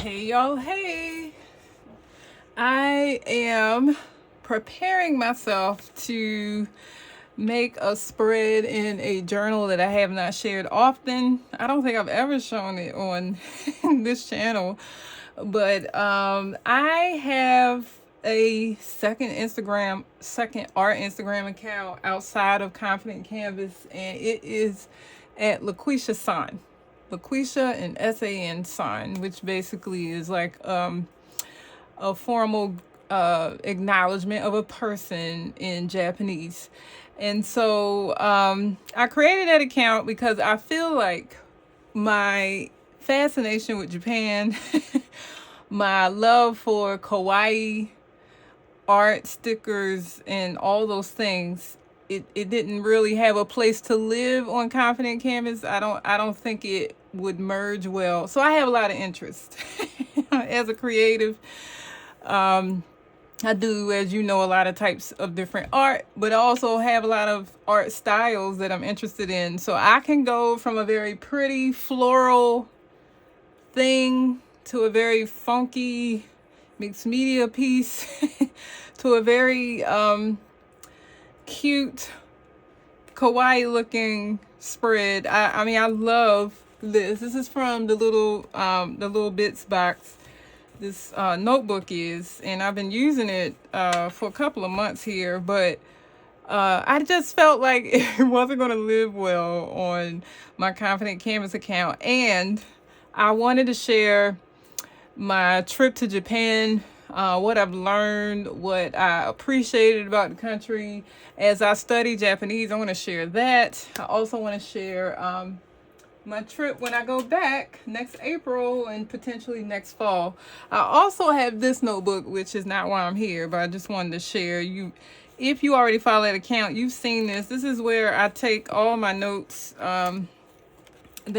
Hey y'all, hey. I am preparing myself to make a spread in a journal that I have not shared often. I don't think I've ever shown it on this channel, but I have a second art Instagram account outside of Confident Canvas, and it is at LaQuisha San. LaQuisha and SAN sign, which basically is like a formal acknowledgement of a person in Japanese. And so I created that account because I feel like my fascination with Japan, my love for Kawaii art, stickers, and all those things, it didn't really have a place to live on Confident Canvas. I don't think it would merge well. So I have a lot of interest as a creative. I do, as you know, a lot of types of different art, but I also have a lot of art styles that I'm interested in. So I can go from a very pretty floral thing to a very funky mixed media piece to a very cute kawaii looking spread. I mean, I love this. This is from the little bits box. This notebook is, and I've been using it for a couple of months here, but I just felt like it wasn't going to live well on my Confident Canvas account, and I wanted to share my trip to Japan, what I've learned, what I appreciated about the country as I study Japanese. I want to share that. I also want to share my trip when I go back next April and potentially next fall. I also have this notebook, which is not why I'm here, but I just wanted to share. If you already follow that account, you've seen this. This is where I take all my notes that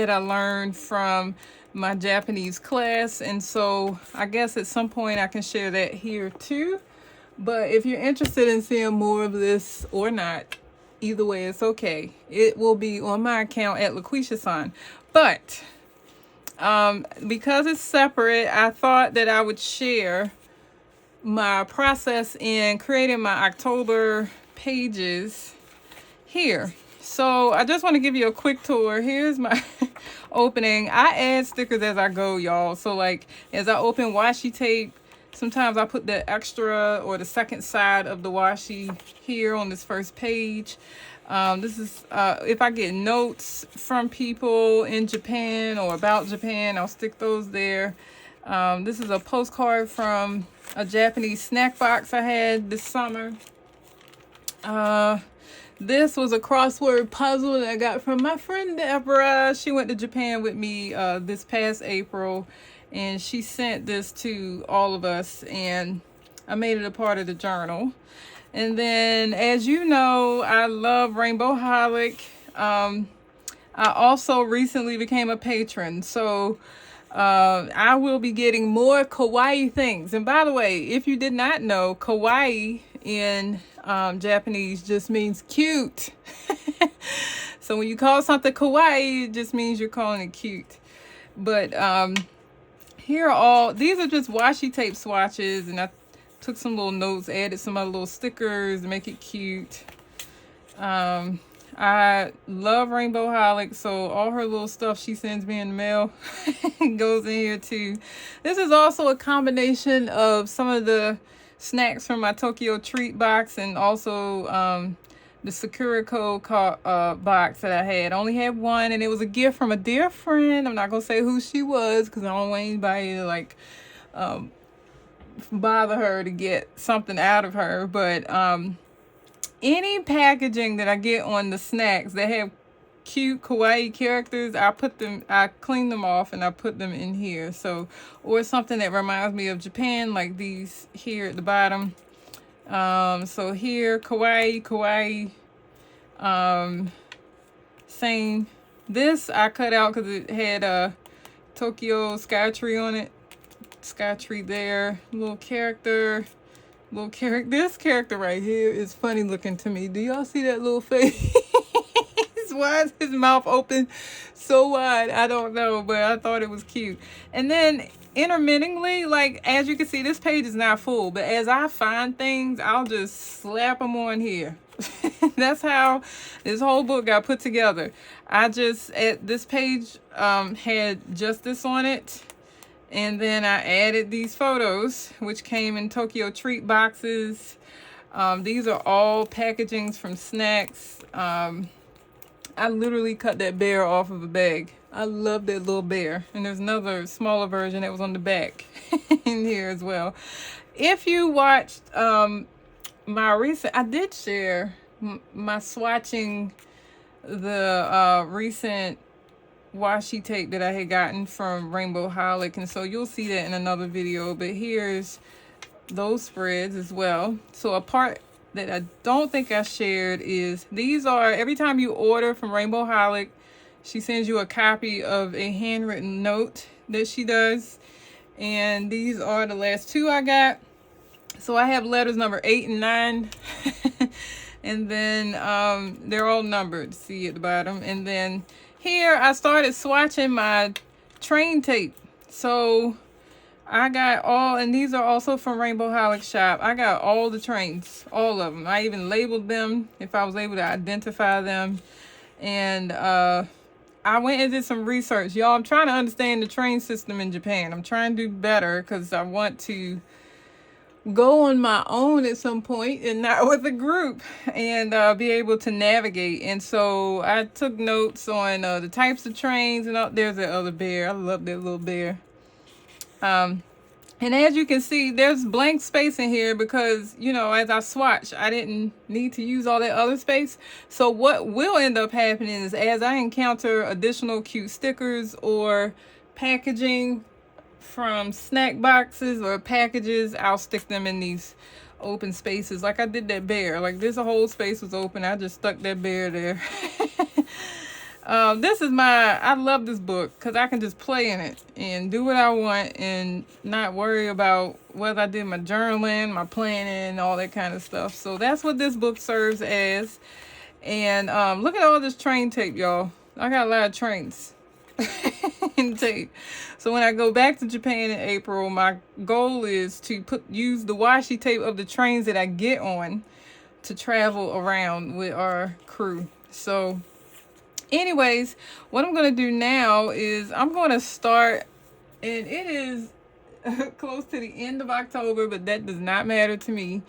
I learned from my Japanese class, and so I guess at some point I can share that here too. But if you're interested in seeing more of this or not, either way, it's okay. It will be on my account at LaQuisha-san. But because it's separate, I thought that I would share my process in creating my October pages here. So I just want to give you a quick tour. Here's my opening. I add stickers as I go, y'all. So like as I open washi tape, sometimes I put the extra or the second side of the washi here on this first page. This is if I get notes from people in Japan or about Japan, I'll stick those there. This is a postcard from a Japanese snack box I had this summer. This was a crossword puzzle that I got from my friend Deborah. She went to Japan with me this past April, and she sent this to all of us, and I made it a part of the journal. And then, as you know, I love Rainbow Holic. I also recently became a patron, so I will be getting more kawaii things. And by the way, if you did not know, kawaii in Japanese just means cute. So when you call something kawaii, it just means you're calling it cute. But these are just washi tape swatches, and I took some little notes, added some other little stickers to make it cute. I love Rainbow Holic, so all her little stuff she sends me in the mail goes in here too. This is also a combination of some of the snacks from my Tokyo treat box, and also the Sakurako box that I had. I only had one, and it was a gift from a dear friend. I'm not gonna say who she was because I don't want anybody to like bother her to get something out of her. But any packaging that I get on the snacks that have cute kawaii characters, I clean them off and I put them in here. So, or something that reminds me of Japan, like these here at the bottom. So here, kawaii, same. This I cut out because it had a Tokyo sky tree on it. Sky tree there, little character. This character right here is funny looking to me. Do y'all see that little face? Why is his mouth open so wide? I don't know, but I thought it was cute. And then intermittently, like as you can see, this page is not full, but as I find things, I'll just slap them on here. That's how this whole book got put together. I just, at this page had just this on it. And then I added these photos, which came in Tokyo treat boxes. These are all packagings from snacks. I literally cut that bear off of a bag. I love that little bear. And there's another smaller version that was on the back in here as well. If you watched my recent, I did share my swatching the recent washi tape that I had gotten from Rainbow Holic, and so you'll see that in another video. But here's those spreads as well. So a part that I don't think I shared is these are, every time you order from Rainbow Holic, she sends you a copy of a handwritten note that she does, and these are the last two I got. So I have letters number 8 and 9 and then they're all numbered, see at the bottom. And then here I started swatching my train tape. So I got all, and these are also from Rainbow Holic shop. I got all the trains, all of them. I even labeled them if I was able to identify them. And I went and did some research. Y'all, I'm trying to understand the train system in Japan. I'm trying to do better because I want to go on my own at some point and not with a group, and be able to navigate. And so I took notes on the types of trains, and there's that other bear. I love that little bear. And as you can see, there's blank space in here because, you know, as I swatch, I didn't need to use all that other space. So what will end up happening is as I encounter additional cute stickers or packaging from snack boxes or packages, I'll stick them in these open spaces like I did that bear. Like this whole space was open, I just stuck that bear there. This is I love this book because I can just play in it and do what I want and not worry about whether I did my journaling, my planning, all that kind of stuff. So that's what this book serves as. And look at all this train tape, y'all. I got a lot of trains in tape. So when I go back to Japan in April, my goal is to use the washi tape of the trains that I get on to travel around with our crew. So anyways, what I'm going to do now is I'm going to start, and it is close to the end of October, but that does not matter to me.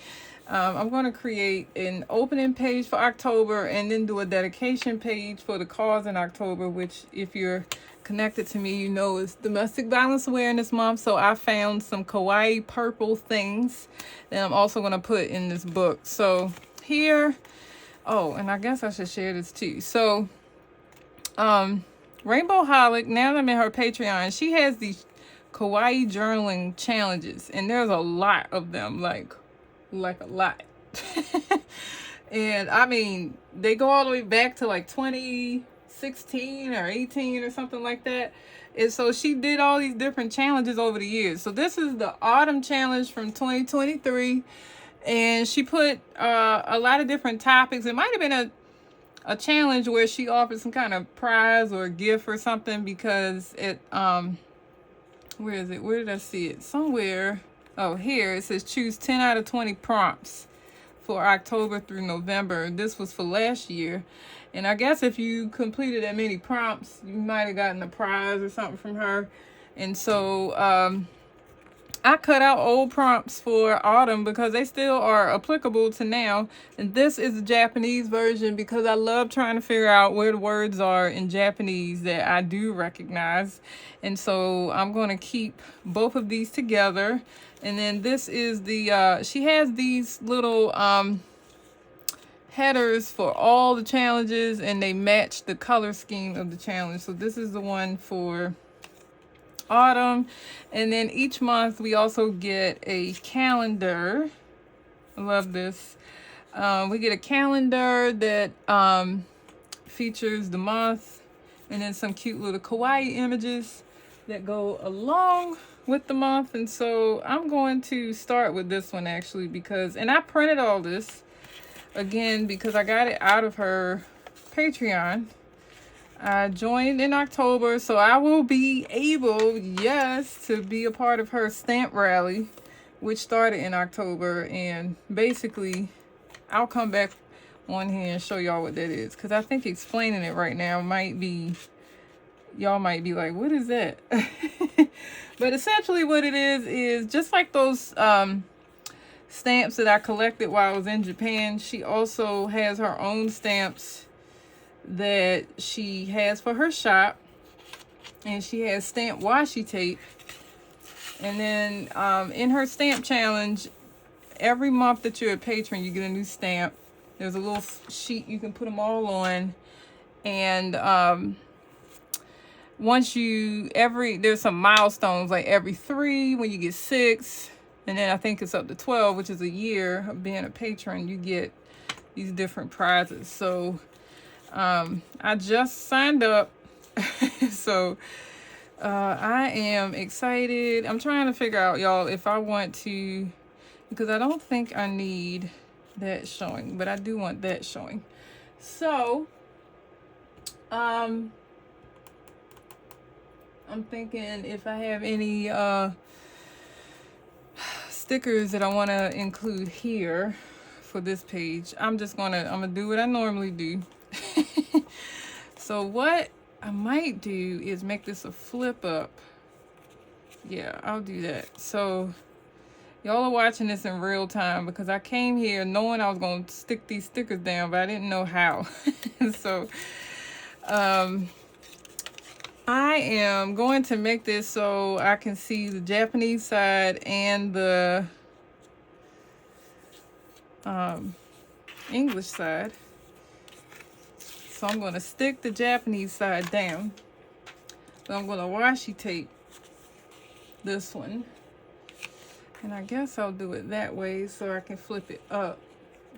I'm going to create an opening page for October and then do a dedication page for the cause in October, which if you're connected to me, you know is Domestic Violence Awareness Month. So I found some kawaii purple things that I'm also going to put in this book. So here, oh, and I guess I should share this too. So Rainbow Holic, now that I'm in her Patreon, she has these kawaii journaling challenges, and there's a lot of them, like a lot. And I mean, they go all the way back to like 2016 or 18 or something like that. And so she did all these different challenges over the years. So this is the autumn challenge from 2023, and she put a lot of different topics. It might have been a challenge where she offered some kind of prize or gift or something, because it where is it? Where did I see it? Somewhere. Oh, here it says choose 10 out of 20 prompts for October through November. This was for last year. And I guess if you completed that many prompts, you might have gotten a prize or something from her. And so I cut out old prompts for autumn because they still are applicable to now. And this is the Japanese version because I love trying to figure out where the words are in Japanese that I do recognize. And so I'm going to keep both of these together. And then this is the, she has these little headers for all the challenges, and they match the color scheme of the challenge. So this is the one for autumn, and then each month we also get a calendar. I love this. We get a calendar that features the month, and then some cute little kawaii images that go along with the month. And so I'm going to start with this one actually, because, and I printed all this again because I got it out of her Patreon. I joined in October, so I will be able, yes, to be a part of her stamp rally, which started in October. And basically, I'll come back on here and show y'all what that is, because I think explaining it right now might be, y'all might be like, what is that? But essentially what it is just like those stamps that I collected while I was in Japan. She also has her own stamps that she has for her shop, and she has stamp washi tape. And then in her stamp challenge, every month that you're a patron, you get a new stamp. There's a little sheet you can put them all on, and once there's some milestones, like every 3, when you get 6, and then I think it's up to 12, which is a year of being a patron, you get these different prizes. So I just signed up. So I am excited. I'm trying to figure out, y'all, if I want to, because I don't think I need that showing, but I do want that showing. So I'm thinking if I have any stickers that I want to include here for this page, I'm gonna do what I normally do. So what I might do is make this a flip up. Yeah, I'll do that. So y'all are watching this in real time, because I came here knowing I was going to stick these stickers down, but I didn't know how. So I am going to make this so I can see the Japanese side and the English side. So I'm going to stick the Japanese side down. So I'm going to washi tape this one. And I guess I'll do it that way so I can flip it up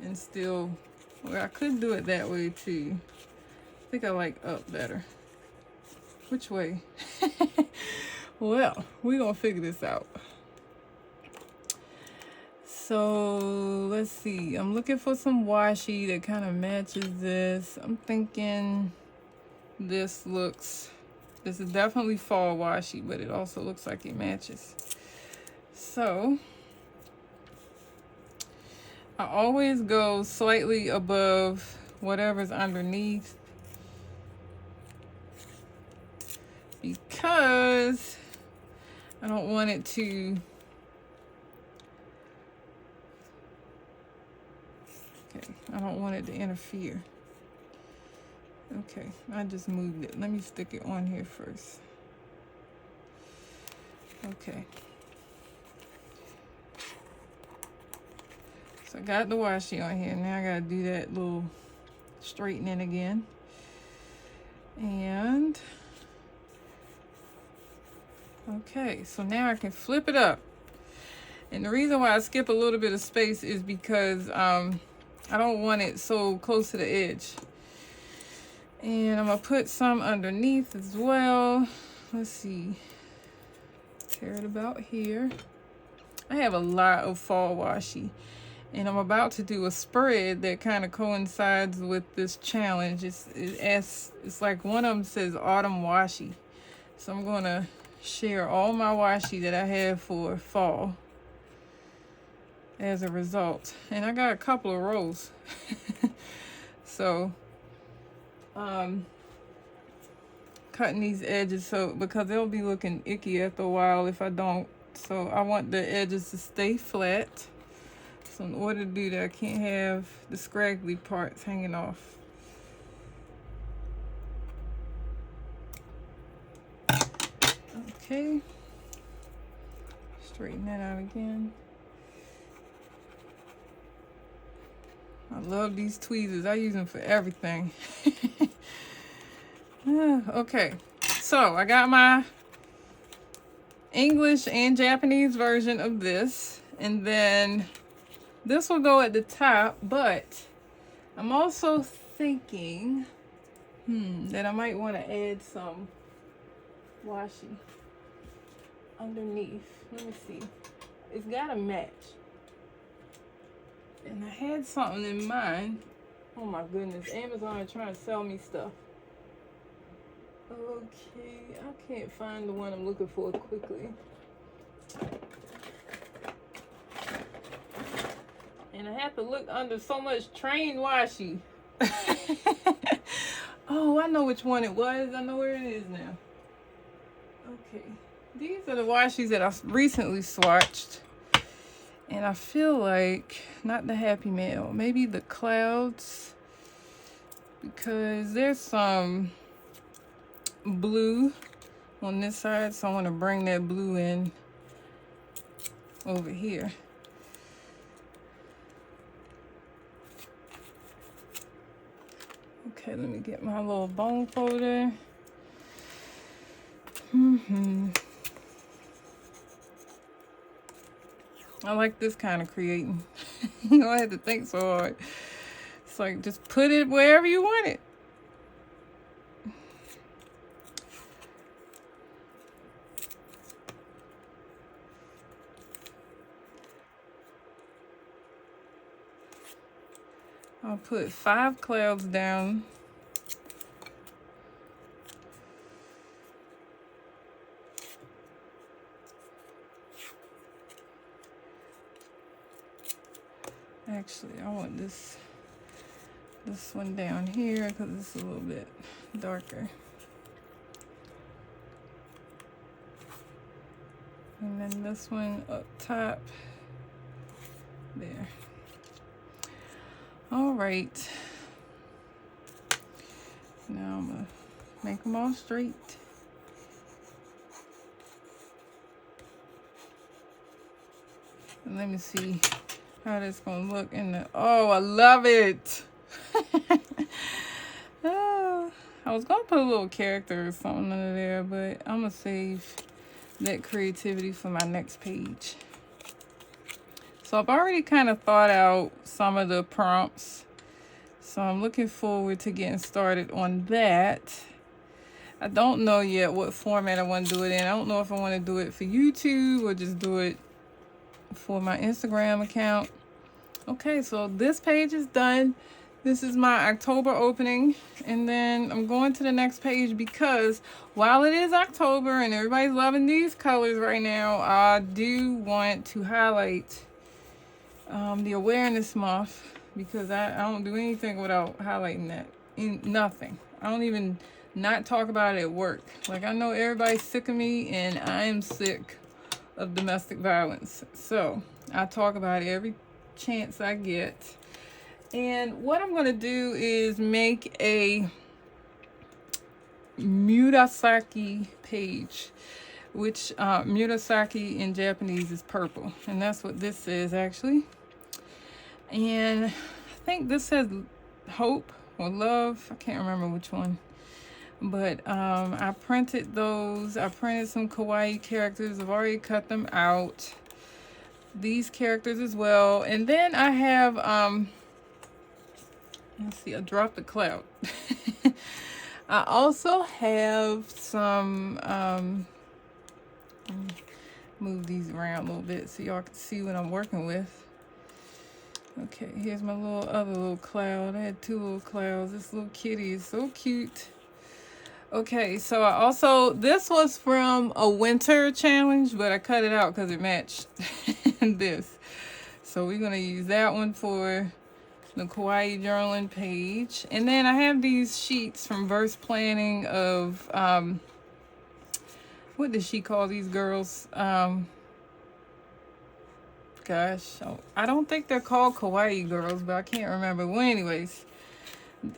and still, well, I could do it that way too. I think I like up better. Which way? Well, we're going to figure this out. So let's see. I'm looking for some washi that kind of matches this. I'm thinking this is definitely fall washi, but it also looks like it matches. So I always go slightly above whatever's underneath, because I don't want it to, I don't want it to interfere. Okay, I just moved it. Let me stick it on here first. Okay. So I got the washi on here. Now I gotta do that little straightening again. And okay, so now I can flip it up. And the reason why I skip a little bit of space is because I don't want it so close to the edge. And I'm gonna put some underneath as well. Let's see. Tear it about here. I have a lot of fall washi, and I'm about to do a spread that kind of coincides with this challenge. It's like one of them says autumn washi. So I'm gonna share all my washi that I have for fall as a result. And I got a couple of rows. So cutting these edges, so because they'll be looking icky after a while if I don't. So I want the edges to stay flat. So in order to do that, I can't have the scraggly parts hanging off. Okay, straighten that out again. I love these tweezers. I use them for everything. Okay, so I got my English and Japanese version of this, and then this will go at the top, but I'm also thinking that I might want to add some washi underneath. Let me see. It's gotta match. And I had something in mind. Oh my goodness, Amazon is trying to sell me stuff. Okay, I can't find the one I'm looking for quickly. And I have to look under so much train washi. Oh, I know which one it was. I know where it is now. Okay. These are the washies that I recently swatched. And I feel like, not the Happy Mail, maybe the Clouds. Because there's some blue on this side. So I want to bring that blue in over here. Okay, let me get my little bone folder. I like this kind of creating. You don't have to think so hard. It's like just put it wherever you want it. I'll put 5 clouds down. Actually, I want this one down here because it's a little bit darker. And then this one up top. There. All right. Now I'm gonna make them all straight. And let me see how this gonna look in the, oh, I love it. Oh, I was gonna put a little character or something under there, but I'm gonna save that creativity for my next page. So I've already kind of thought out some of the prompts, so I'm looking forward to getting started on that. I don't know yet what format I want to do it in. I don't know if I want to do it for YouTube or just do it for my Instagram account. Okay, so this page is done. This is my October opening, and then I'm going to the next page because while it is October and everybody's loving these colors right now, I do want to highlight the awareness month, because I don't do anything without highlighting that. Nothing. I don't even not talk about it at work. Like, I know everybody's sick of me, and I am sick of domestic violence. So I talk about it every chance I get. And what I'm going to do is make a Murasaki page, which Murasaki in Japanese is purple. And that's what this is, actually. And I think this says hope or love. I can't remember which one. But I printed those. I printed some kawaii characters. I've already cut them out. These characters as well. And then I have, let's see, I dropped the cloud. I also have some, move these around a little bit so y'all can see what I'm working with. Okay, here's my other little cloud. I had 2 little clouds. This little kitty is so cute. Okay, so I also, this was from a winter challenge, but I cut it out because it matched this. So we're going to use that one for the Kawaii journaling page. And then I have these sheets from Verse Planning of, what does she call these girls? Gosh, I don't think they're called Kawaii girls, but I can't remember. Well, anyways,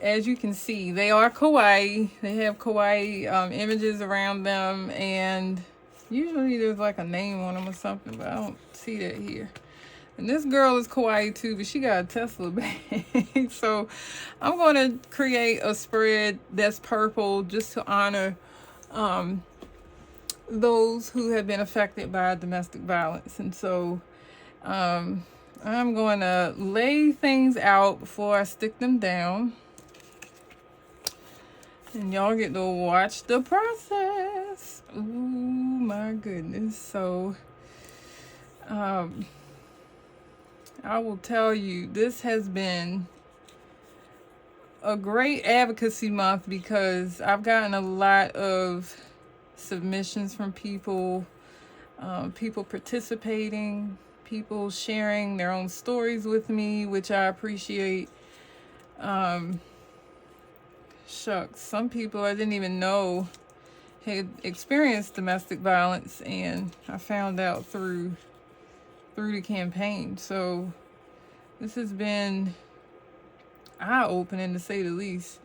as you can see, they are kawaii. They have kawaii images around them, and usually there's like a name on them or something, but I don't see that here. And this girl is kawaii too, but she got a Tesla bag. So I'm going to create a spread that's purple just to honor those who have been affected by domestic violence. And so I'm going to lay things out before I stick them down. And y'all get to watch the process. Ooh, my goodness. So, I will tell you, this has been a great advocacy month because I've gotten a lot of submissions from people, people participating, people sharing their own stories with me, which I appreciate. Um, Shucks, some people I didn't even know had experienced domestic violence, and I found out through the campaign. So this has been eye-opening, to say the least.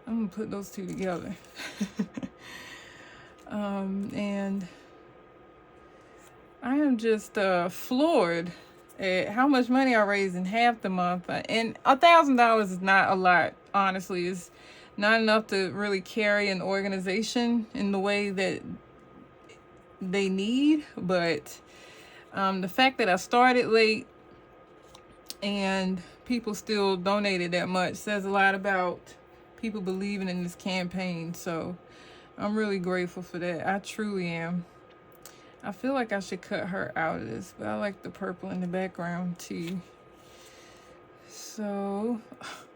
I'm gonna put those two together. And I am just floored at how much money I raised in half the month. And $1,000 is not a lot, honestly. It's not enough to really carry an organization in the way that they need. But the fact that I started late and people still donated that much says a lot about people believing in this campaign. So I'm really grateful for that. I truly am. I feel like I should cut her out of this, but I like the purple in the background too. So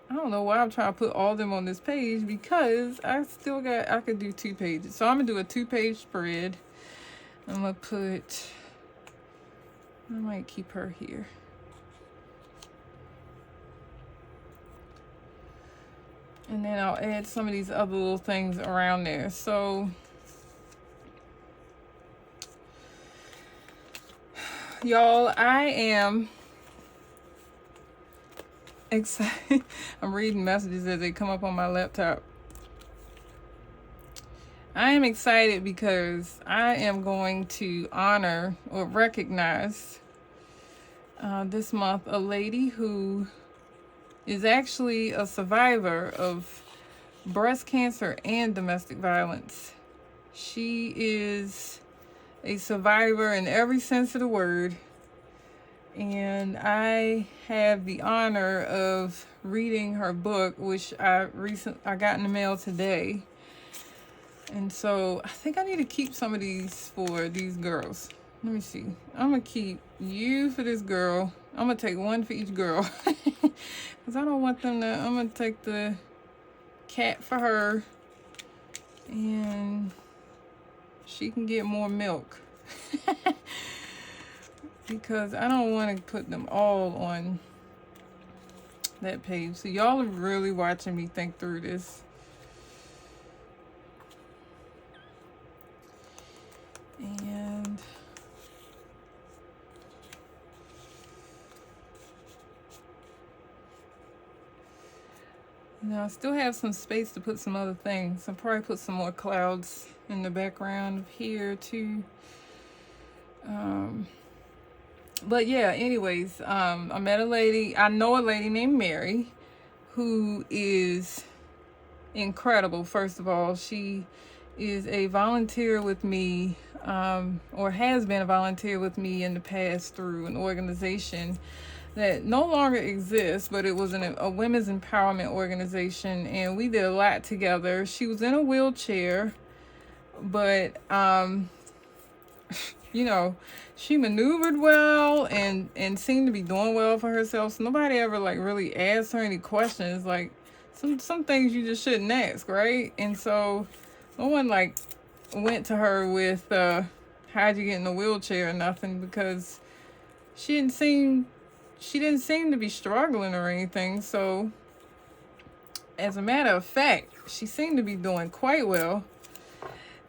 I don't know why I'm trying to put all of them on this page, because I could do 2 pages. So I'm gonna do a 2-page spread. I'm gonna I might keep her here. And then I'll add some of these other little things around there. So y'all, I am excited. I'm reading messages as they come up on my laptop. I am excited because I am going to honor or recognize this month a lady who is actually a survivor of breast cancer and domestic violence. She is a survivor in every sense of the word. And I have the honor of reading her book, which I got in the mail today. And so I think I need to keep some of these for these girls. Let me see. I'm going to keep you for this girl. I'm going to take one for each girl. Because I don't want them to... I'm going to take the cat for her. And she can get more milk. Because I don't want to put them all on that page. So y'all are really watching me think through this. And now I still have some space to put some other things. I'll probably put some more clouds in the background here too. But yeah, anyways, I met a lady. I know a lady named Mary who is incredible. First of all, she is a volunteer with me, or has been a volunteer with me in the past through an organization that no longer exists, but it was a women's empowerment organization, and we did a lot together. She was in a wheelchair, but you know, she maneuvered well and seemed to be doing well for herself. So nobody ever like really asked her any questions. Like some things you just shouldn't ask, right? And so no one like went to her with how'd you get in a wheelchair or nothing, because she didn't seem to be struggling or anything. So as a matter of fact, she seemed to be doing quite well.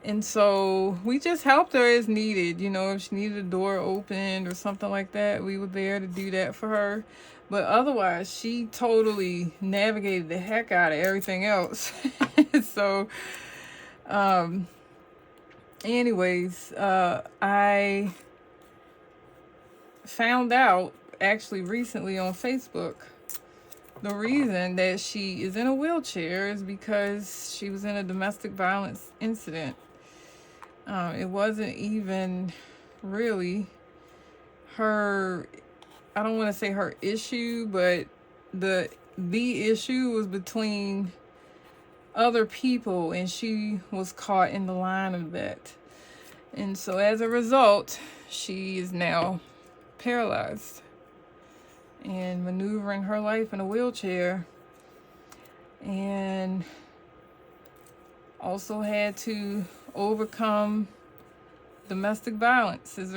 And so we just helped her as needed. You know, if she needed a door opened or something like that, we were there to do that for her. But otherwise, she totally navigated the heck out of everything else. So, anyways, I found out actually recently on Facebook the reason that she is in a wheelchair is because she was in a domestic violence incident. It wasn't even really her, I don't want to say her issue, but the issue was between other people, and she was caught in the line of that. And so as a result, she is now paralyzed and maneuvering her life in a wheelchair. and also had to overcome domestic violence as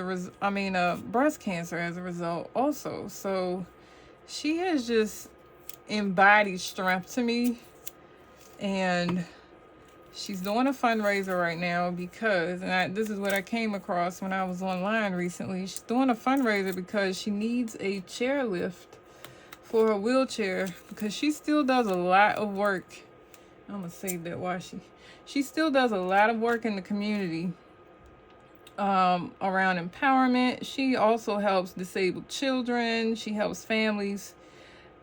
breast cancer as a result also. So she has just embodied strength to me, and she's doing a fundraiser right now because, this is what I came across when I was online recently. She's doing a fundraiser because she needs a chairlift for her wheelchair, because she still does a lot of work. I'm gonna save that while she still does a lot of work in the community around empowerment. She also helps disabled children. She helps families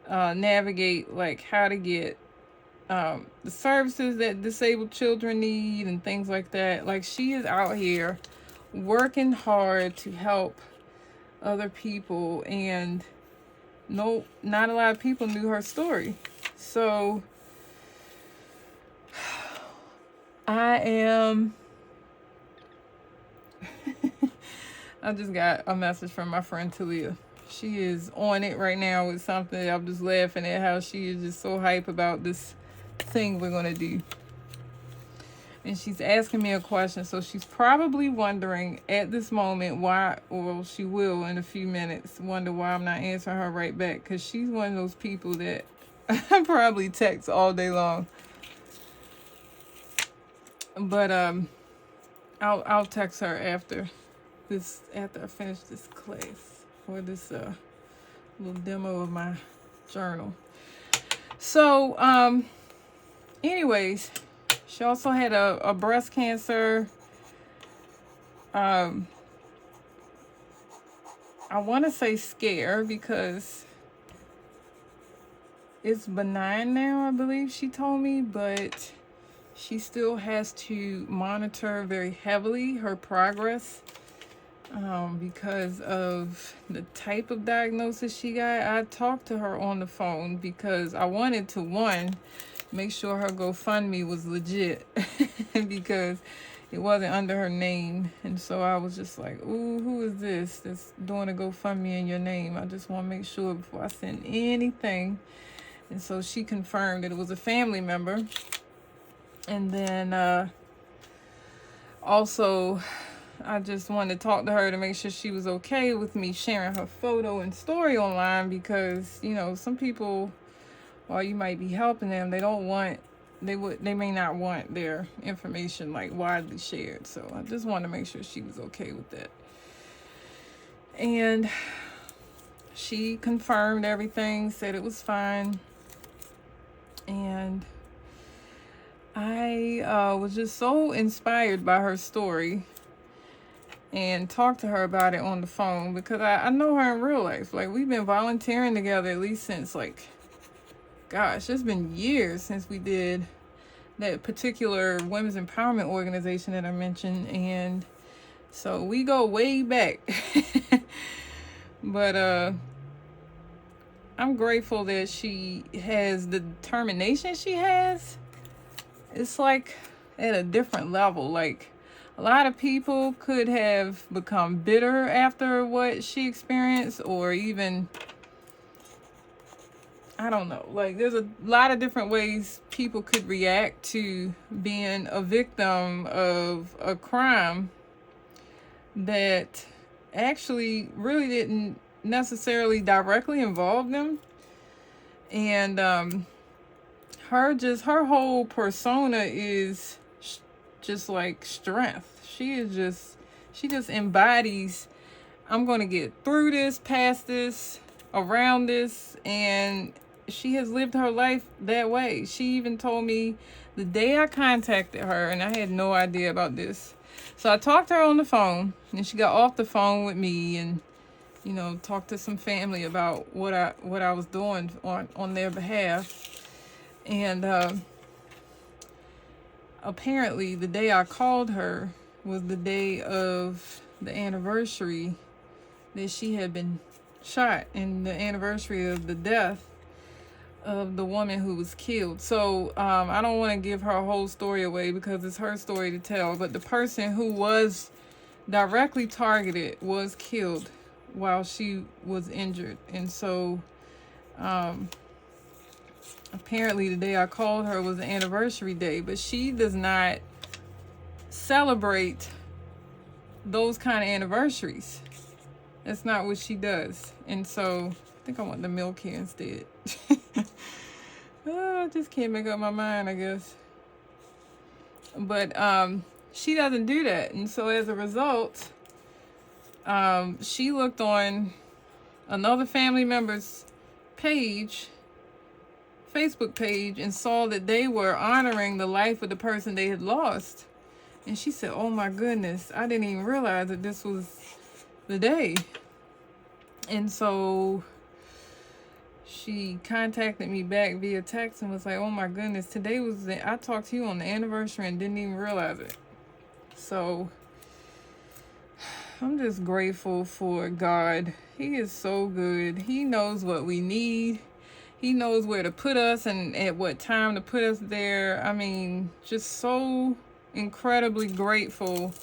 navigate like how to get the services that disabled children need and things like that. Like, she is out here working hard to help other people, and no, not a lot of people knew her story. So I just got a message from my friend Talia. She is on it right now with something. I'm just laughing at how she is just so hype about this thing we're gonna do. And she's asking me a question, so she's probably wondering at this moment why, or she will in a few minutes, wonder why I'm not answering her right back, because she's one of those people that I probably text all day long. But I'll text her after I finish this class, or this little demo of my journal. So anyways, she also had a breast cancer. I want to say scare, because it's benign now, I believe she told me, but she still has to monitor very heavily her progress because of the type of diagnosis she got. I talked to her on the phone because I wanted to, make sure her GoFundMe was legit because it wasn't under her name. And so I was just like, ooh, who is this that's doing a GoFundMe in your name? I just want to make sure before I send anything. And so she confirmed that it was a family member. And then also, I just wanted to talk to her to make sure she was okay with me sharing her photo and story online, because, some people, while you might be helping them, they may not want their information like widely shared. So I just wanted to make sure she was okay with that. And she confirmed everything, said it was fine. And I was just so inspired by her story and talked to her about it on the phone, because I know her in real life. Like, we've been volunteering together at least since, it's been years since we did that particular women's empowerment organization that I mentioned. And so we go way back. But I'm grateful that she has the determination she has. It's like at a different level. Like, a lot of people could have become bitter after what she experienced, or even, I don't know. Like, there's a lot of different ways people could react to being a victim of a crime that actually really didn't necessarily directly involve them. And her whole persona is just like strength. She just embodies, I'm going to get through this, past this, around this. And she has lived her life that way. She even told me the day I contacted her, and I had no idea about this. So I talked to her on the phone, and she got off the phone with me and, talked to some family about what I was doing on their behalf. And apparently the day I called her was the day of the anniversary that she had been shot, and the anniversary of the death of the woman who was killed. So I don't want to give her whole story away because it's her story to tell, but the person who was directly targeted was killed while she was injured. And so apparently the day I called her was the anniversary day, but she does not celebrate those kind of anniversaries. That's not what she does. And so I think I want the milk here instead. Oh, I just can't make up my mind, I guess. But she doesn't do that. And so as a result, she looked on another family member's page, Facebook page, and saw that they were honoring the life of the person they had lost. And she said, oh my goodness, I didn't even realize that this was the day. And so she contacted me back via text and was like, oh my goodness, today was I talked to you on the anniversary and didn't even realize it. So I'm just grateful for God. He is so good. He knows what we need. He knows where to put us and at what time to put us there. I mean, just so incredibly grateful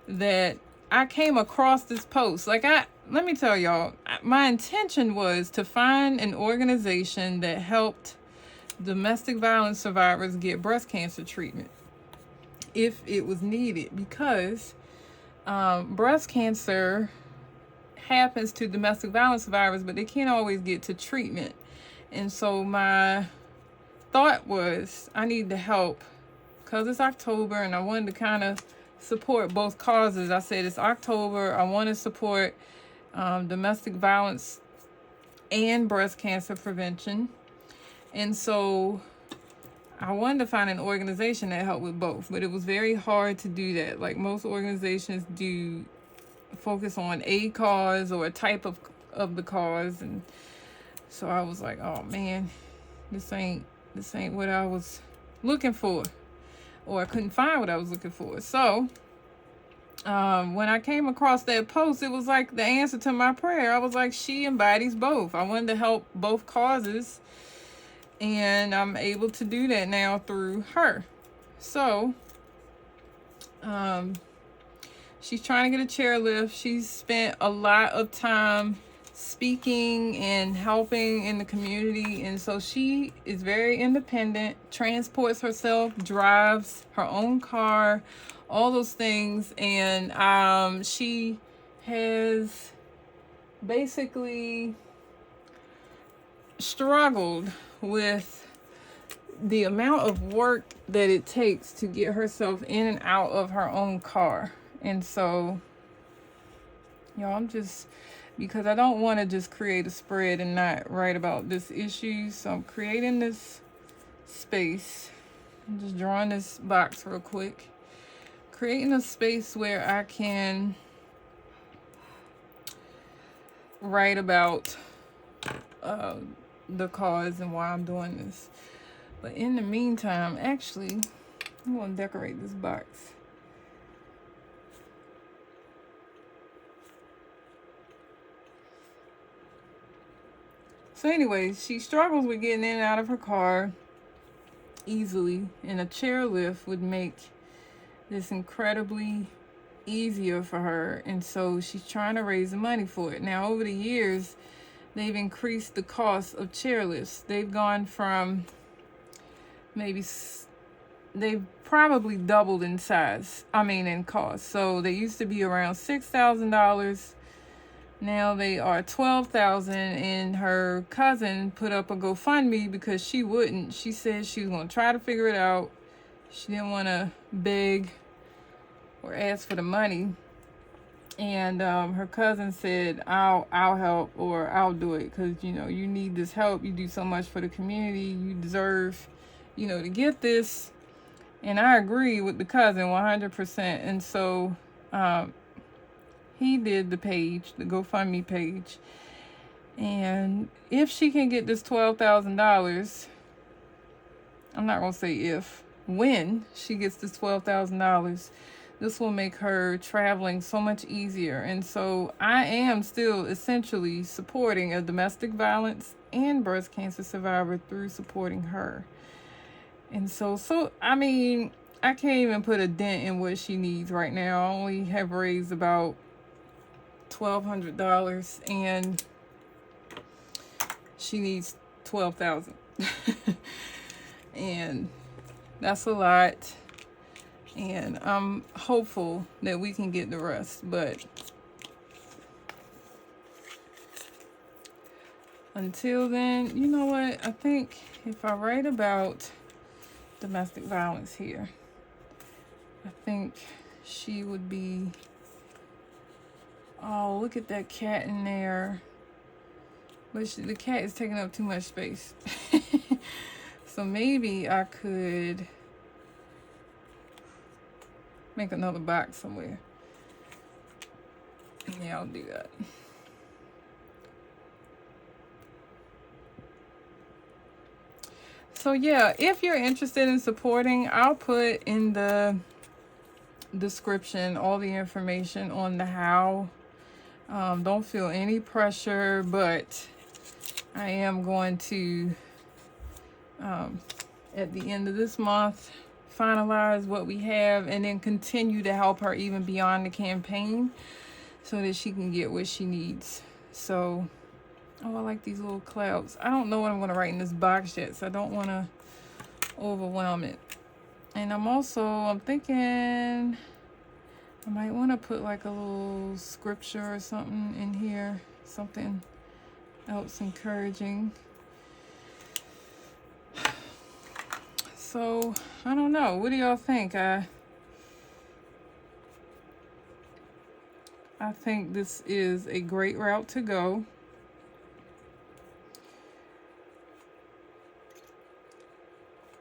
that I came across this post. Let me tell y'all, my intention was to find an organization that helped domestic violence survivors get breast cancer treatment if it was needed, because breast cancer happens to domestic violence survivors, but they can't always get to treatment. And so my thought was I need to help, because it's October and I wanted to kind of support both causes. I said, it's October, I want to support domestic violence and breast cancer prevention. And so I wanted to find an organization that helped with both, but it was very hard to do that. Like most organizations do focus on a cause or a type of the cause. And so I was like, oh man, this ain't what I was looking for, or I couldn't find what I was looking for. So when I came across that post, it was like the answer to my prayer. I was like, she embodies both. I wanted to help both causes, and I'm able to do that now through her. So she's trying to get a chairlift. She's spent a lot of time speaking and helping in the community, and so she is very independent, transports herself, drives her own car, all those things. And she has basically struggled with the amount of work that it takes to get herself in and out of her own car. And so, I'm just, because I don't want to just create a spread and not write about this issue, so I'm creating this space. I'm just drawing this box real quick. Creating a space where I can write about the cause and why I'm doing this. But in the meantime, actually, I'm going to decorate this box. So anyways, she struggles with getting in and out of her car easily, and a chairlift would make this incredibly easier for her. And so she's trying to raise the money for it. Now, over the years, they've increased the cost of chairlifts. They've gone from they've probably doubled in in cost. So they used to be around $6,000. Now they are $12,000, and her cousin put up a GoFundMe because she wouldn't. She said she was going to try to figure it out. She didn't want to beg or ask for the money. And her cousin said, I'll help, or I'll do it, because, you need this help. You do so much for the community. You deserve, to get this. And I agree with the cousin 100%. And so he did the GoFundMe page. And if she can get this $12,000, I'm not going to say if, when she gets this $12,000, this will make her traveling so much easier. And so I am still essentially supporting a domestic violence and breast cancer survivor through supporting her. And so I can't even put a dent in what she needs right now. I only have raised about $1,200, and she needs $12,000. And that's a lot. And I'm hopeful that we can get the rest. But until then, you know what? I think if I write about domestic violence here, I think she would be... Oh, look at that cat in there. But the cat is taking up too much space. So maybe I could make another box somewhere. Yeah, I'll do that. So yeah, if you're interested in supporting, I'll put in the description all the information on the how. Don't feel any pressure, but I am going to, at the end of this month, finalize what we have and then continue to help her even beyond the campaign so that she can get what she needs. So, oh, I like these little clouds. I don't know what I'm going to write in this box yet, so I don't want to overwhelm it. And I'm thinking I might want to put like a little scripture or something in here, something else encouraging. So, I don't know. What do y'all think? I think this is a great route to go.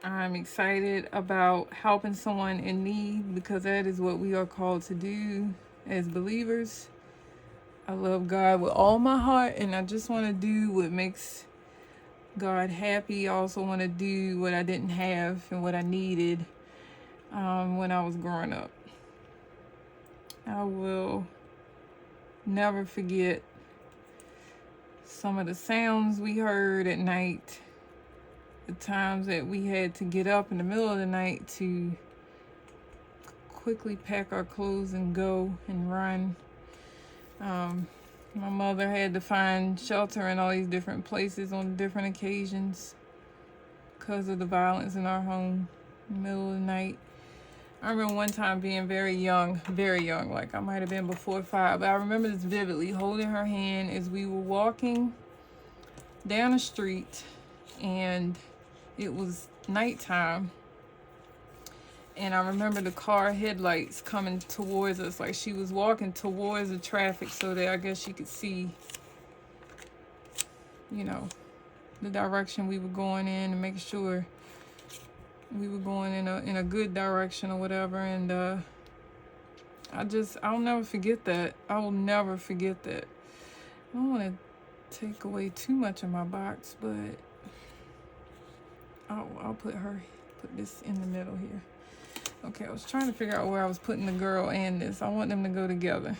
I'm excited about helping someone in need because that is what we are called to do as believers. I love God with all my heart, and I just want to do what makes God happy. I also want to do what I didn't have and what I needed when I was growing up. I will never forget some of the sounds we heard at night, the times that we had to get up in the middle of the night to quickly pack our clothes and go and run. My mother had to find shelter in all these different places on different occasions because of the violence in our home in the middle of the night. I remember one time being very young, like I might have been before 5, but I remember this vividly, holding her hand as we were walking down the street, and it was nighttime, and I remember the car headlights coming towards us, like she was walking towards the traffic so that I guess she could see, you know, the direction we were going in and make sure we were going in a good direction or whatever. And I'll never forget that. I will never forget that. I don't want to take away too much of my box, but I'll put this in the middle here. Okay, I was trying to figure out where I was putting the girl and this. I want them to go together.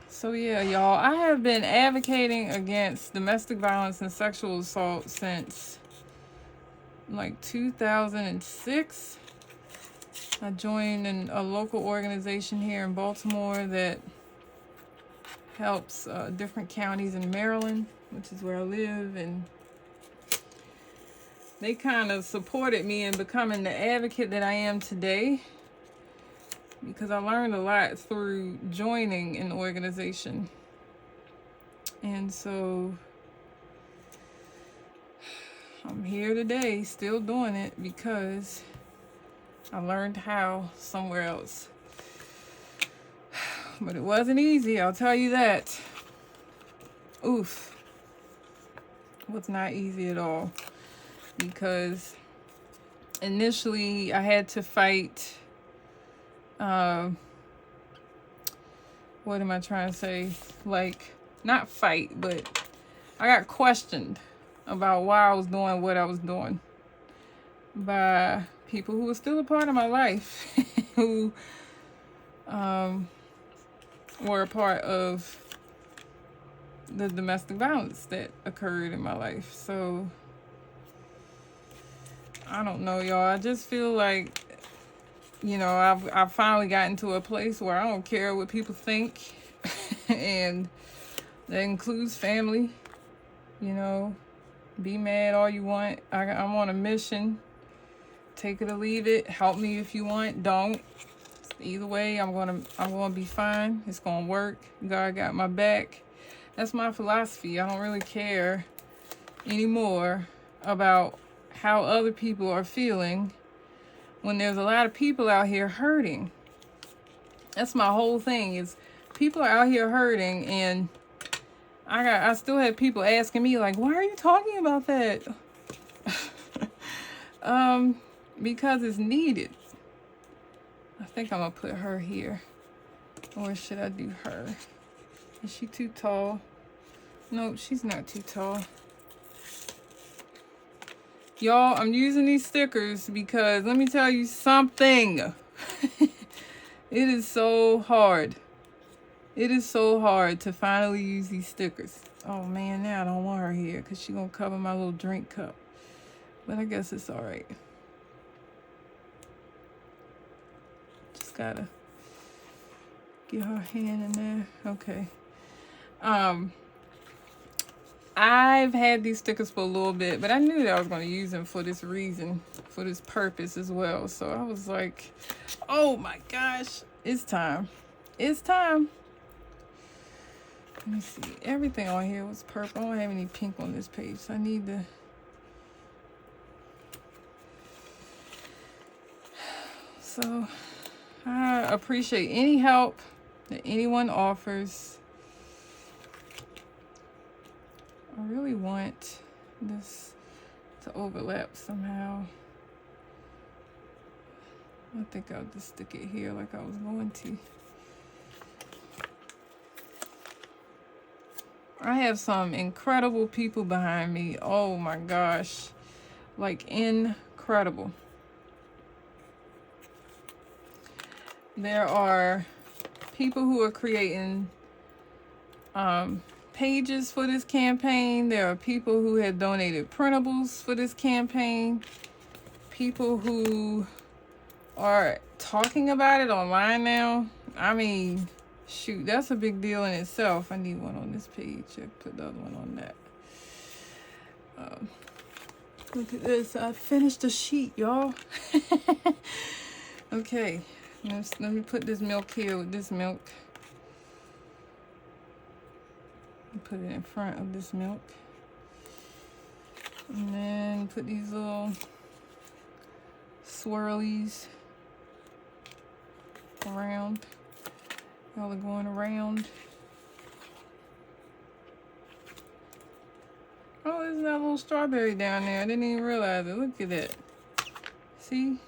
So yeah, y'all, I have been advocating against domestic violence and sexual assault since like 2006. I joined a local organization here in Baltimore that helps different counties in Maryland, which is where I live, and they kind of supported me in becoming the advocate that I am today because I learned a lot through joining an organization. And so I'm here today still doing it because I learned how somewhere else. But it wasn't easy, I'll tell you that. Oof. It was not easy at all. Because initially I had to fight, what am I trying to say? Like, not fight, but I got questioned about why I was doing what I was doing by people who were still a part of my life, who were a part of the domestic violence that occurred in my life. So I don't know, y'all. I just feel like, you know, I've finally gotten to a place where I don't care what people think. And that includes family, you know. Be mad all you want. I'm on a mission. Take it or leave it. Help me if you want. Don't. Either way, I'm gonna be fine. It's gonna work. God got my back. That's my philosophy. I don't really care anymore about how other people are feeling when there's a lot of people out here hurting. That's my whole thing, is people are out here hurting, and I still have people asking me like, why are you talking about that? Because it's needed. I think I'm gonna put her here. Or should I do her? Is she too tall? No, she's not too tall. Y'all, I'm using these stickers because let me tell you something. It is so hard. It is so hard to finally use these stickers. Oh man, now I don't want her here because she's gonna cover my little drink cup. But I guess it's all right. Just gotta get her hand in there. Okay. I've had these stickers for a little bit, but I knew that I was going to use them for this reason, for this purpose as well. So I was like, oh my gosh, it's time. It's time. Let me see. Everything on here was purple. I don't have any pink on this page, so I need to... So I appreciate any help that anyone offers. I really want this to overlap somehow. I think I'll just stick it here like I was going to. I have some incredible people behind me. Oh my gosh. Like incredible. There are people who are creating pages for this campaign. There are people who have donated printables for this campaign. People who are talking about it online now. I mean, shoot, that's a big deal in itself. I need one on this page. I put the other one on that. Look at this. I finished the sheet, y'all. Okay. Let me put this milk here with this milk. Put it in front of this milk. And then put these little swirlies around. Y'all are going around. Oh, there's that little strawberry down there. I didn't even realize it. Look at that. See?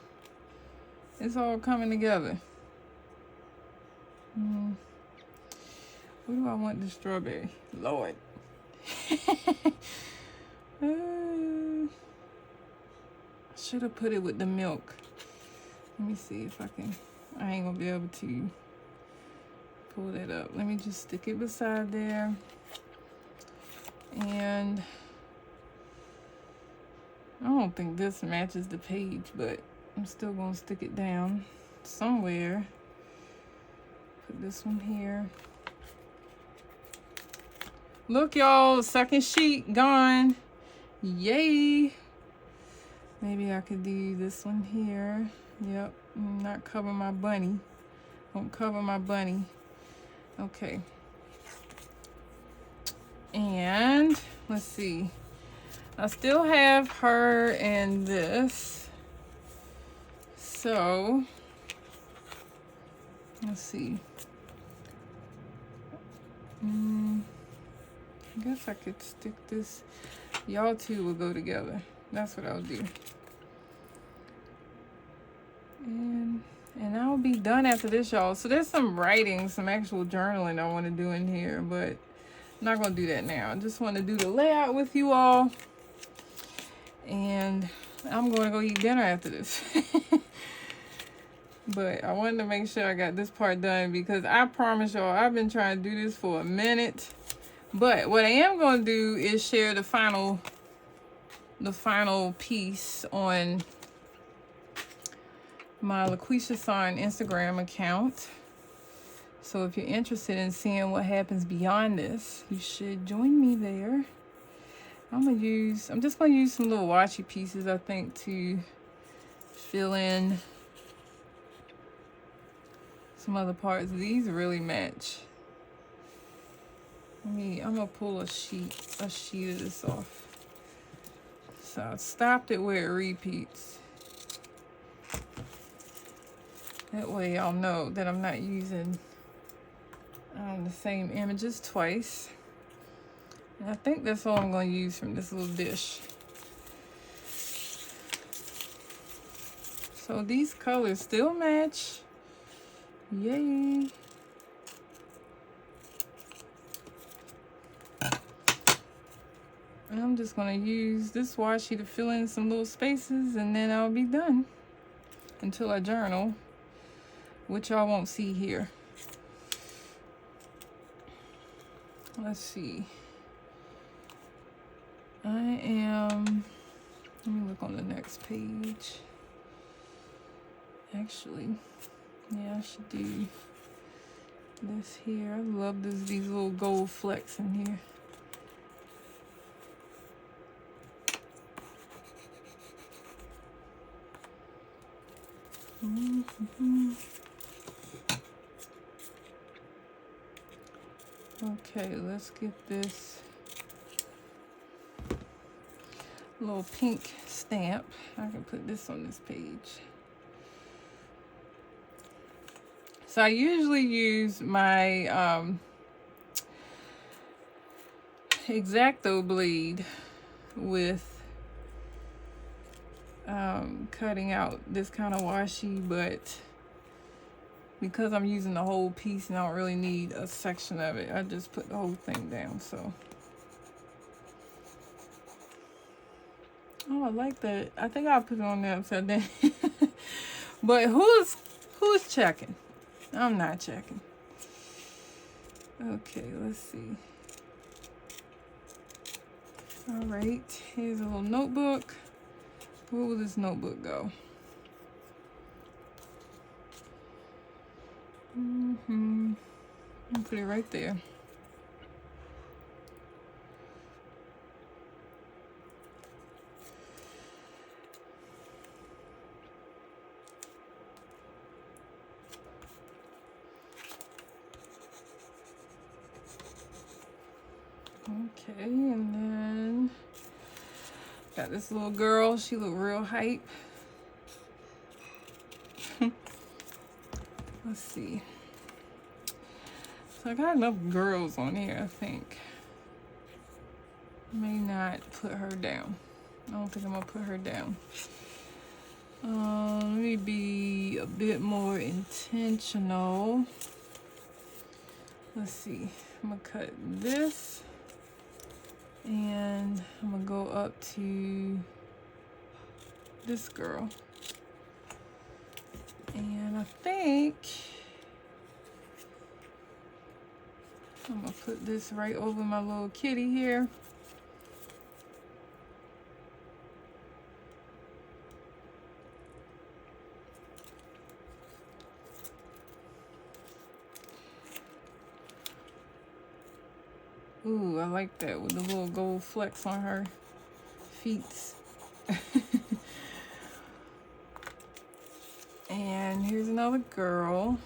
It's all coming together. Where do I want the strawberry? Lord. I should have put it with the milk. Let me see if I can. I ain't gonna be able to pull that up. Let me just stick it beside there. And I don't think this matches the page, but I'm still gonna stick it down somewhere. Put this one here. Look, y'all, second sheet gone. Yay. Maybe I could do this one here. Yep, not cover my bunny. Don't cover my bunny. Okay. And let's see. I still have her and this. So, let's see. I guess I could stick this. Y'all two will go together. That's what I'll do. And I'll be done after this, y'all. So there's some writing, some actual journaling I want to do in here, but I'm not going to do that now. I just want to do the layout with you all. And I'm going to go eat dinner after this. But I wanted to make sure I got this part done because I promise y'all, I've been trying to do this for a minute. But what I am going to do is share the final piece on my LaQuisha Son Instagram account. So if you're interested in seeing what happens beyond this, you should join me there. I'm just gonna use some little washi pieces, I think, to fill in some other parts. These really match. I'm gonna pull a sheet of this off. So I stopped it where it repeats. That way y'all know that I'm not using the same images twice. And I think that's all I'm going to use from this little dish. So these colors still match. Yay! And I'm just going to use this washi to fill in some little spaces, and then I'll be done until I journal, which y'all won't see here. Let's see. Let me look on the next page. Actually, yeah, I should do this here. I love these little gold flecks in here. Okay, let's get this little pink stamp. I can put this on this page. So I usually use my X-Acto blade with cutting out this kind of washi, but because I'm using the whole piece and I don't really need a section of it, I just put the whole thing down. So, oh, I like that. I think I'll put it on there upside down. But who's checking? I'm not checking. Okay, let's see. All right, here's a little notebook. Where will this notebook go? I'll put it right there. Okay, and then got this little girl. She look real hype. Let's see. So I got enough girls on here, I think. May not put her down. I don't think I'm gonna put her down. Let me be a bit more intentional. Let's see. I'm gonna cut this. And I'm gonna go up to this girl. And I think I'm gonna put this right over my little kitty here. Ooh, I like that with the little gold flecks on her feet. And here's another girl.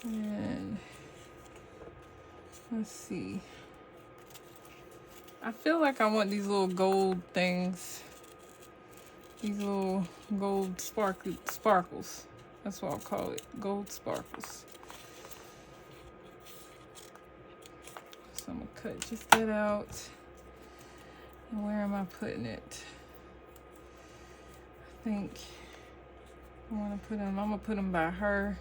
And let's see. I feel like I want these little gold things. These little gold sparkles. That's what I'll call it, gold sparkles. So I'm gonna cut just that out. And where am I putting it? I think I wanna put them, I'm gonna put them by her.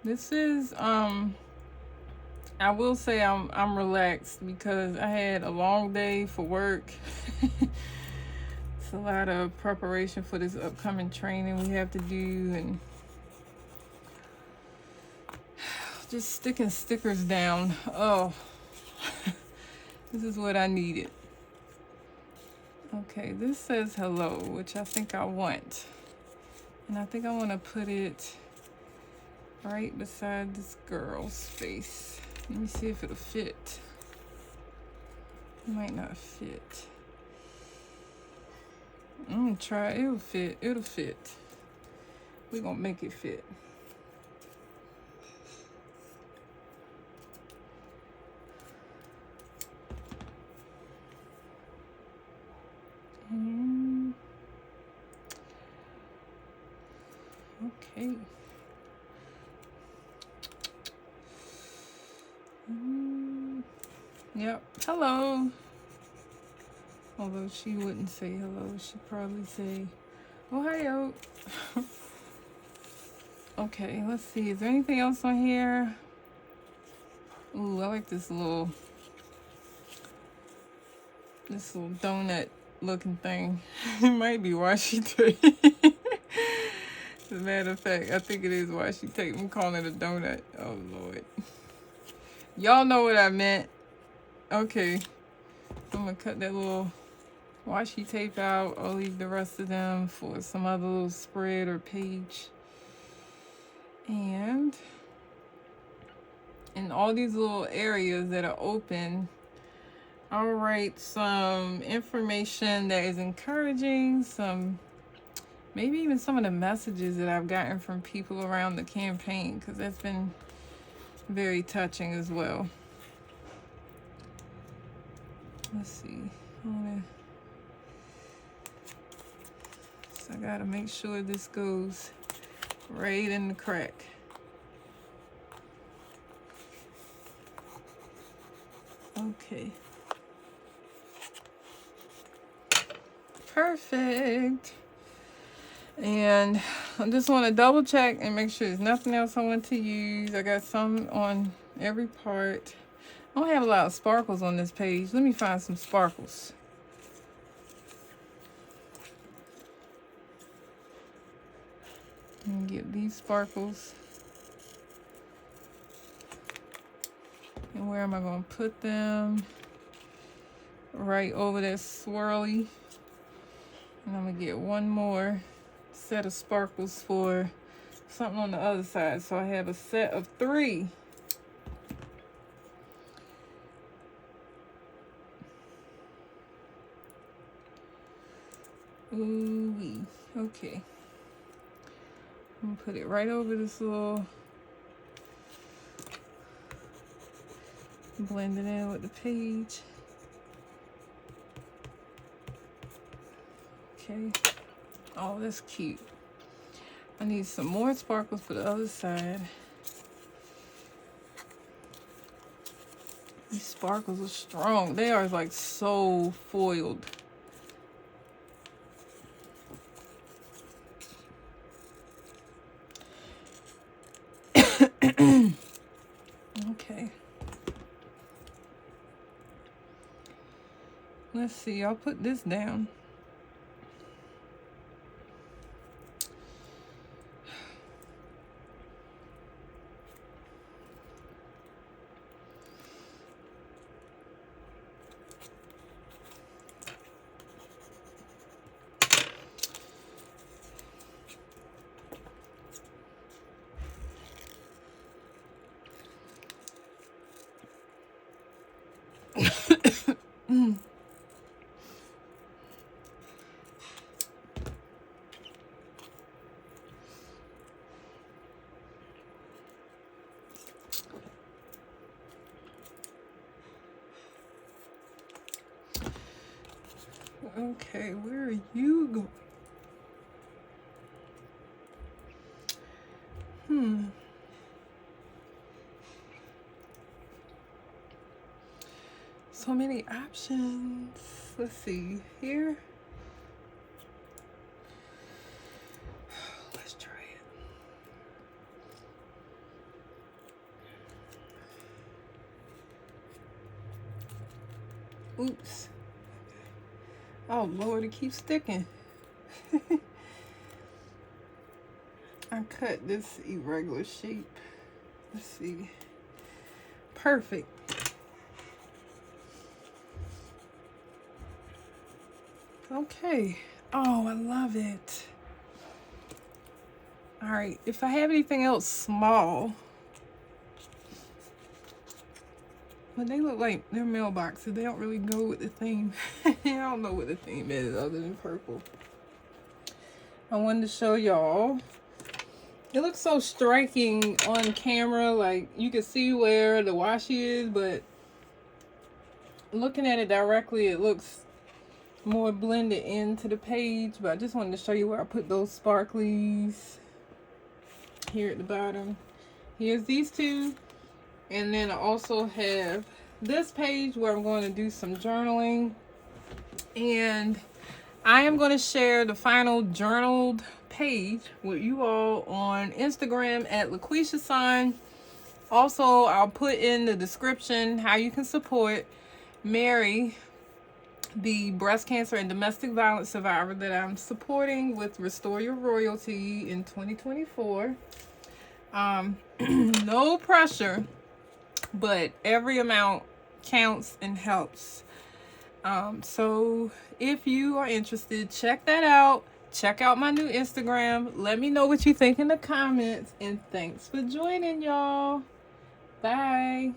This is, I will say I'm relaxed because I had a long day for work. It's a lot of preparation for this upcoming training we have to do, and just sticking stickers down. Oh, this is what I needed. Okay, this says hello, which I think I want. And I think I want to put it right beside this girl's face. Let me see if it'll fit. It might not fit. I'm gonna try. It'll fit. It'll fit. We're gonna make it fit. Okay. Yep. Hello. Although she wouldn't say hello, she'd probably say, Ohio. Okay, let's see. Is there anything else on here? Ooh, I like this little donut looking thing. It might be washi tape. As a matter of fact, I think it is washi tape. I'm calling it a donut. Oh, Lord. Y'all know what I meant. Okay. I'm going to cut that little washi tape out. I'll leave the rest of them for some other little spread or page. And in all these little areas that are open, I'll write some information that is encouraging, maybe even some of the messages that I've gotten from people around the campaign, because that's been very touching as well. Let's see. So I gotta make sure this goes right in the crack. Okay. Perfect. And I just want to double check and make sure there's nothing else I want to use. I got some on every part. I don't have a lot of sparkles on this page. Let me find some sparkles. And get these sparkles. And where am I going to put them? Right over that swirly. And I'm going to get one more set of sparkles for something on the other side. So I have a set of 3. Ooh-wee. Okay. I'm gonna put it right over this little, blend it in with the page. Okay. Oh, that's cute. I need some more sparkles for the other side. These sparkles are strong. They are like so foiled. Okay. Let's see. I'll put this down. Okay, where are you going? So many options. Let's see here. Let's try it. Oops. Oh Lord, it keeps sticking. I cut this irregular shape. Let's see. Perfect. Okay. Oh, I love it. All right, if I have anything else small, but they look like they're mailboxes. They don't really go with the theme. I don't know what the theme is other than purple. I wanted to show y'all. It looks so striking on camera, like you can see where the washi is, but looking at it directly, it looks more blended into the page. But I just wanted to show you where I put those sparklies here at the bottom. Here's these two, and then I also have this page where I'm going to do some journaling, and I am going to share the final journaled page with you all on Instagram at LaQuishaSign. Also, I'll put in the description how you can support Mary, the breast cancer and domestic violence survivor that I'm supporting with Restore Your Royalty in 2024. No pressure, but every amount counts and helps. So if you are interested, check that out. Check out my new Instagram. Let me know what you think in the comments. And thanks for joining, y'all. Bye.